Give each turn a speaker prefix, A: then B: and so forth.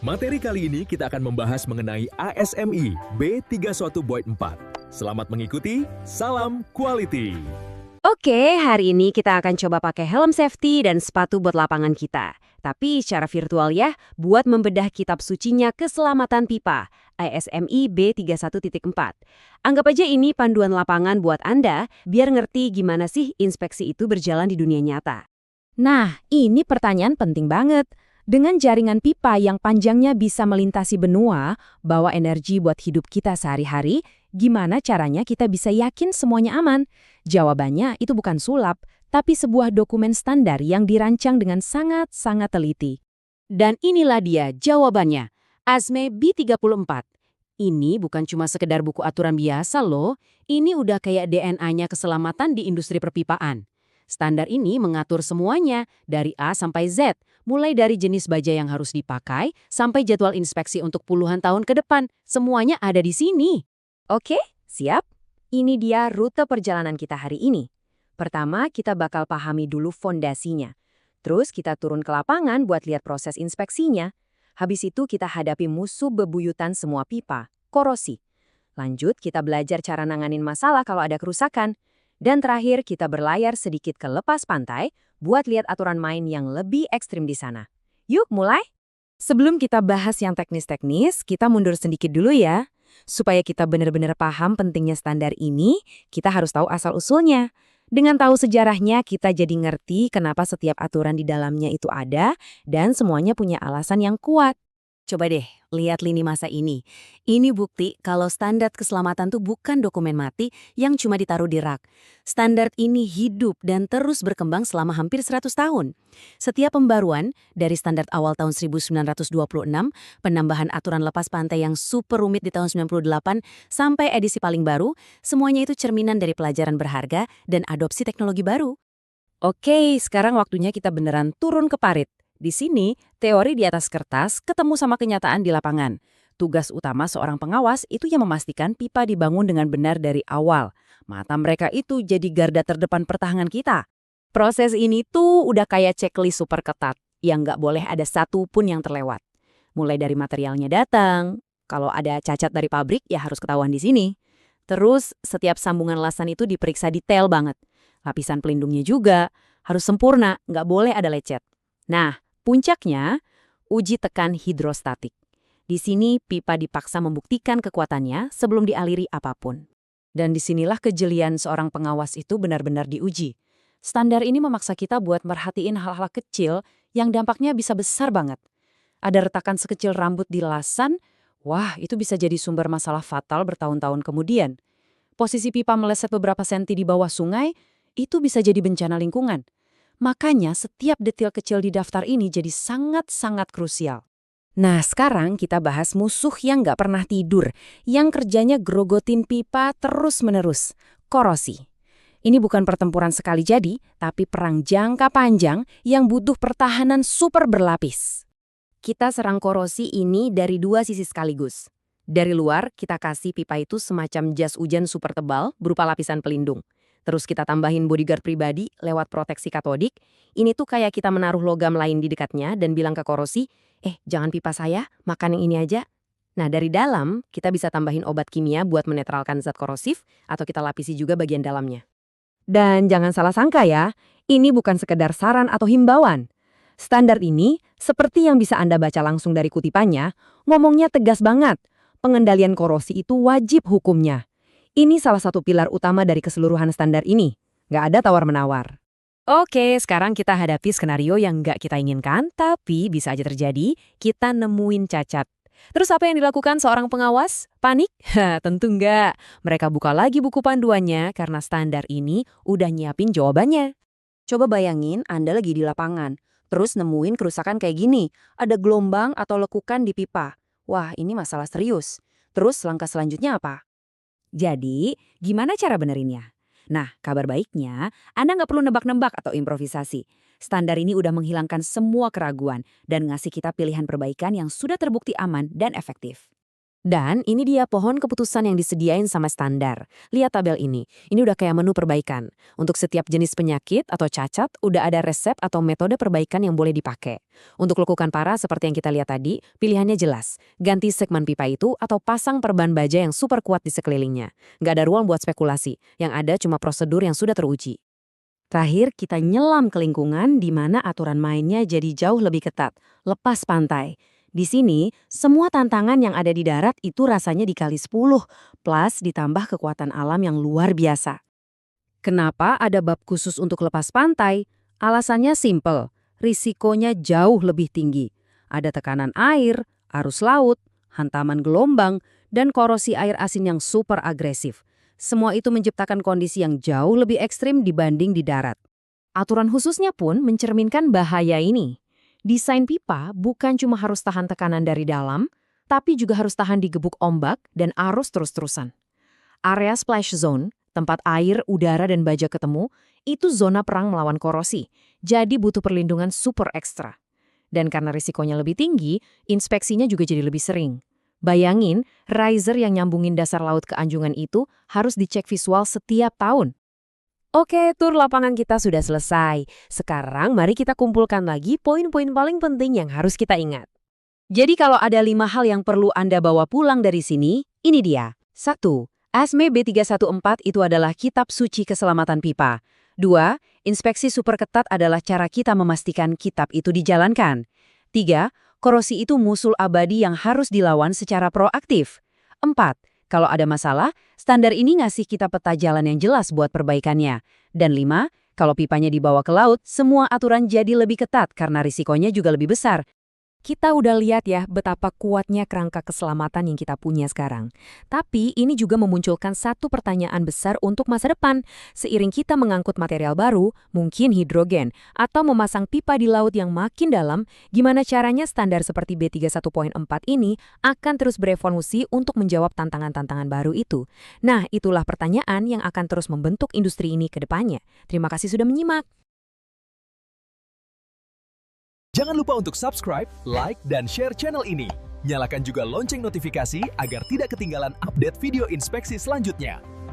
A: Materi kali ini kita akan membahas mengenai ASMI B31.4. Selamat mengikuti, salam quality.
B: Oke, hari ini kita akan coba pakai helm safety dan sepatu buat lapangan kita. Tapi secara virtual ya, buat membedah kitab sucinya keselamatan pipa, ASMI B31.4. Anggap aja ini panduan lapangan buat Anda, biar ngerti gimana sih inspeksi itu berjalan di dunia nyata.
C: Nah, ini pertanyaan penting banget. Dengan jaringan pipa yang panjangnya bisa melintasi benua, bawa energi buat hidup kita sehari-hari, gimana caranya kita bisa yakin semuanya aman? Jawabannya itu bukan sulap, tapi sebuah dokumen standar yang dirancang dengan sangat-sangat teliti.
B: Dan inilah dia jawabannya, ASME B34. Ini bukan cuma sekedar buku aturan biasa loh, ini udah kayak DNA-nya keselamatan di industri perpipaan. Standar ini mengatur semuanya, dari A sampai Z, mulai dari jenis baja yang harus dipakai, sampai jadwal inspeksi untuk puluhan tahun ke depan. Semuanya ada di sini.
C: Oke, siap? Ini dia rute perjalanan kita hari ini. Pertama, kita bakal pahami dulu fondasinya. Terus kita turun ke lapangan buat lihat proses inspeksinya. Habis itu kita hadapi musuh bebuyutan semua pipa, korosi. Lanjut, kita belajar cara nanganin masalah kalau ada kerusakan. Dan terakhir, kita berlayar sedikit ke lepas pantai buat lihat aturan main yang lebih ekstrim di sana. Yuk, mulai! Sebelum kita bahas yang teknis-teknis, kita mundur sedikit dulu ya. Supaya kita benar-benar paham pentingnya standar ini, kita harus tahu asal-usulnya. Dengan tahu sejarahnya, kita jadi ngerti kenapa setiap aturan di dalamnya itu ada dan semuanya punya alasan yang kuat.
B: Coba deh, lihat lini masa ini. Ini bukti kalau standar keselamatan tuh bukan dokumen mati yang cuma ditaruh di rak. Standar ini hidup dan terus berkembang selama hampir 100 tahun. Setiap pembaruan, dari standar awal tahun 1926, penambahan aturan lepas pantai yang super rumit di tahun 98, sampai edisi paling baru, semuanya itu cerminan dari pelajaran berharga dan adopsi teknologi baru.
C: Oke, sekarang waktunya kita beneran turun ke parit. Di sini, teori di atas kertas ketemu sama kenyataan di lapangan. Tugas utama seorang pengawas itu yang memastikan pipa dibangun dengan benar dari awal. Mata mereka itu jadi garda terdepan pertahanan kita. Proses ini tuh udah kayak checklist super ketat, yang nggak boleh ada satu pun yang terlewat. Mulai dari materialnya datang, kalau ada cacat dari pabrik ya harus ketahuan di sini. Terus, setiap sambungan lasan itu diperiksa detail banget. Lapisan pelindungnya juga harus sempurna, nggak boleh ada lecet. Nah, puncaknya, uji tekan hidrostatik. Di sini pipa dipaksa membuktikan kekuatannya sebelum dialiri apapun. Dan disinilah kejelian seorang pengawas itu benar-benar diuji. Standar ini memaksa kita buat merhatiin hal-hal kecil yang dampaknya bisa besar banget. Ada retakan sekecil rambut di lasan, wah itu bisa jadi sumber masalah fatal bertahun-tahun kemudian. Posisi pipa meleset beberapa senti di bawah sungai, itu bisa jadi bencana lingkungan. Makanya setiap detail kecil di daftar ini jadi sangat-sangat krusial. Nah, sekarang kita bahas musuh yang nggak pernah tidur, yang kerjanya grogotin pipa terus-menerus, korosi. Ini bukan pertempuran sekali jadi, tapi perang jangka panjang yang butuh pertahanan super berlapis. Kita serang korosi ini dari dua sisi sekaligus. Dari luar, kita kasih pipa itu semacam jas hujan super tebal berupa lapisan pelindung. Terus kita tambahin bodyguard pribadi lewat proteksi katodik. Ini tuh kayak kita menaruh logam lain di dekatnya dan bilang ke korosi, jangan pipa saya, makan yang ini aja. Nah, dari dalam, kita bisa tambahin obat kimia buat menetralkan zat korosif, atau kita lapisi juga bagian dalamnya. Dan jangan salah sangka ya, ini bukan sekedar saran atau himbauan. Standar ini, seperti yang bisa Anda baca langsung dari kutipannya, ngomongnya tegas banget. Pengendalian korosi itu wajib hukumnya. Ini salah satu pilar utama dari keseluruhan standar ini. Nggak ada tawar-menawar. Oke, sekarang kita hadapi skenario yang nggak kita inginkan, tapi bisa aja terjadi, kita nemuin cacat. Terus apa yang dilakukan seorang pengawas? Panik? Tentu nggak. Mereka buka lagi buku panduannya karena standar ini udah nyiapin jawabannya.
B: Coba bayangin Anda lagi di lapangan, terus nemuin kerusakan kayak gini, ada gelombang atau lekukan di pipa. Wah, ini masalah serius. Terus langkah selanjutnya apa?
C: Jadi, gimana cara benerinnya? Nah, kabar baiknya, Anda nggak perlu nebak-nebak atau improvisasi. Standar ini udah menghilangkan semua keraguan dan ngasih kita pilihan perbaikan yang sudah terbukti aman dan efektif.
B: Dan ini dia pohon keputusan yang disediain sama standar. Lihat tabel ini udah kayak menu perbaikan. Untuk setiap jenis penyakit atau cacat, udah ada resep atau metode perbaikan yang boleh dipakai. Untuk lekukan parah seperti yang kita lihat tadi, pilihannya jelas. Ganti segmen pipa itu atau pasang perban baja yang super kuat di sekelilingnya. Nggak ada ruang buat spekulasi, yang ada cuma prosedur yang sudah teruji. Terakhir, kita nyelam ke lingkungan di mana aturan mainnya jadi jauh lebih ketat. Lepas pantai. Di sini, semua tantangan yang ada di darat itu rasanya dikali 10, plus ditambah kekuatan alam yang luar biasa. Kenapa ada bab khusus untuk lepas pantai? Alasannya simple, risikonya jauh lebih tinggi. Ada tekanan air, arus laut, hantaman gelombang, dan korosi air asin yang super agresif. Semua itu menciptakan kondisi yang jauh lebih ekstrim dibanding di darat. Aturan khususnya pun mencerminkan bahaya ini. Desain pipa bukan cuma harus tahan tekanan dari dalam, tapi juga harus tahan digebuk ombak dan arus terus-terusan. Area splash zone, tempat air, udara, dan baja ketemu, itu zona perang melawan korosi, jadi butuh perlindungan super ekstra. Dan karena risikonya lebih tinggi, inspeksinya juga jadi lebih sering. Bayangin, riser yang nyambungin dasar laut ke anjungan itu harus dicek visual setiap tahun. Oke, tur lapangan kita sudah selesai. Sekarang mari kita kumpulkan lagi poin-poin paling penting yang harus kita ingat. Jadi kalau ada 5 hal yang perlu Anda bawa pulang dari sini, ini dia. 1. ASME B314 itu adalah kitab suci keselamatan pipa. 2. Inspeksi super ketat adalah cara kita memastikan kitab itu dijalankan. 3. Korosi itu musuh abadi yang harus dilawan secara proaktif. 4. Kalau ada masalah, standar ini ngasih kita peta jalan yang jelas buat perbaikannya. Dan 5, kalau pipanya dibawa ke laut, semua aturan jadi lebih ketat karena risikonya juga lebih besar. Kita udah lihat ya betapa kuatnya kerangka keselamatan yang kita punya sekarang. Tapi ini juga memunculkan satu pertanyaan besar untuk masa depan. Seiring kita mengangkut material baru, mungkin hidrogen, atau memasang pipa di laut yang makin dalam, gimana caranya standar seperti B31.4 ini akan terus berevolusi untuk menjawab tantangan-tantangan baru itu. Nah, itulah pertanyaan yang akan terus membentuk industri ini ke depannya. Terima kasih sudah menyimak.
A: Jangan lupa untuk subscribe, like, dan share channel ini. Nyalakan juga lonceng notifikasi agar tidak ketinggalan update video inspeksi selanjutnya.